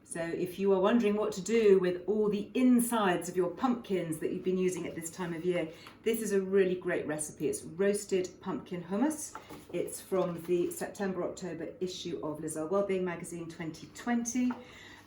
So if you are wondering what to do with all the insides of your pumpkins that you've been using at this time of year, this is a really great recipe. It's roasted pumpkin hummus. It's from the September-October issue of Earle Wellbeing magazine 2020.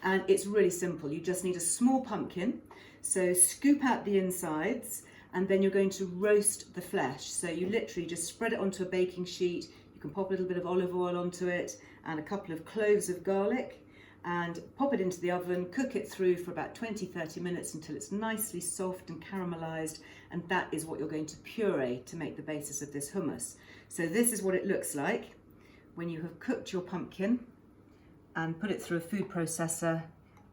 And it's really simple. You just need a small pumpkin. So scoop out the insides, and then you're going to roast the flesh. So you literally just spread it onto a baking sheet. You can pop a little bit of olive oil onto it and a couple of cloves of garlic, and pop it into the oven, cook it through for about 20-30 minutes until it's nicely soft and caramelized, and that is what you're going to puree to make the basis of this hummus. So this is what it looks like when you have cooked your pumpkin and put it through a food processor.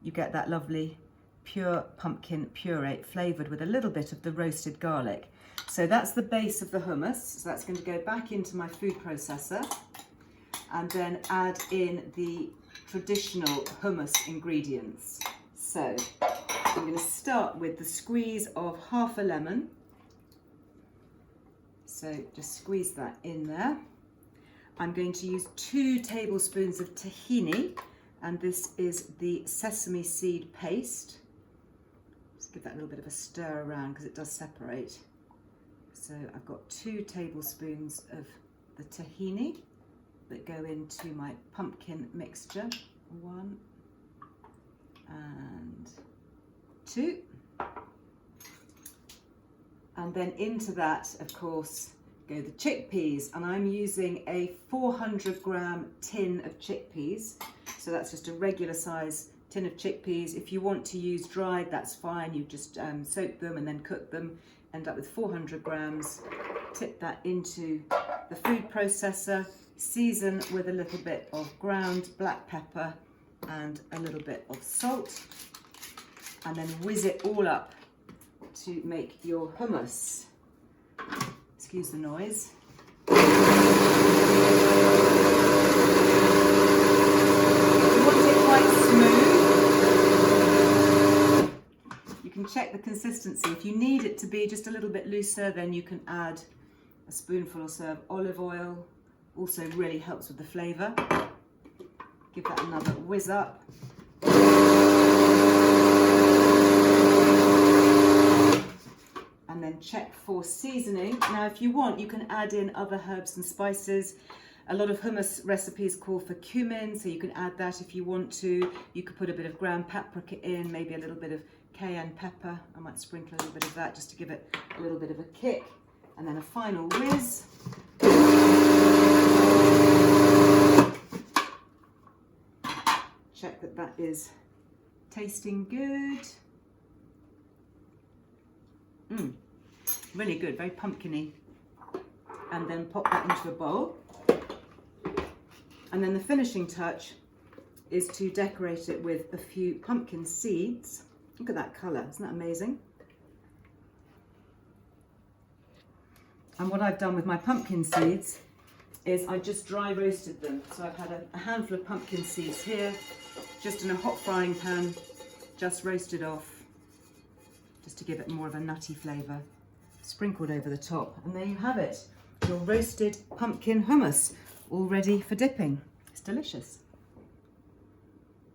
You get that lovely pure pumpkin puree flavored with a little bit of the roasted garlic. So that's the base of the hummus. So that's going to go back into my food processor, and then add in the traditional hummus ingredients. So I'm going to start with the squeeze of half a lemon. So just squeeze that in there. I'm going to use 2 tablespoons of tahini, and this is the sesame seed paste. Just give that a little bit of a stir around because it does separate. So I've got 2 tablespoons of the tahini that go into my pumpkin mixture. 1 and 2. And then into that, of course, go the chickpeas, and I'm using a 400-gram tin of chickpeas. So that's just a regular size tin of chickpeas. If you want to use dried, that's fine. You just soak them and then cook them. End up with 400 grams. Tip that into the food processor. Season with a little bit of ground black pepper and a little bit of salt, and then whiz it all up to make your hummus. Excuse the noise. You want it quite smooth. You can check the consistency. If you need it to be just a little bit looser, then you can add a spoonful or so of olive oil. Also really helps with the flavour. Give that another whiz up. And then check for seasoning. Now if you want, you can add in other herbs and spices. A lot of hummus recipes call for cumin, so you can add that if you want to. You could put a bit of ground paprika in, maybe a little bit of cayenne pepper. I might sprinkle a little bit of that just to give it a little bit of a kick. And then a final whiz. Check that that is tasting good. Really good, very pumpkiny. And then pop that into a bowl. And then the finishing touch is to decorate it with a few pumpkin seeds. Look at that colour, isn't that amazing? And what I've done with my pumpkin seeds is I just dry roasted them. So I've had a handful of pumpkin seeds here, just in a hot frying pan, just roasted off, just to give it more of a nutty flavour, sprinkled over the top. And there you have it, your roasted pumpkin hummus, all ready for dipping. It's delicious.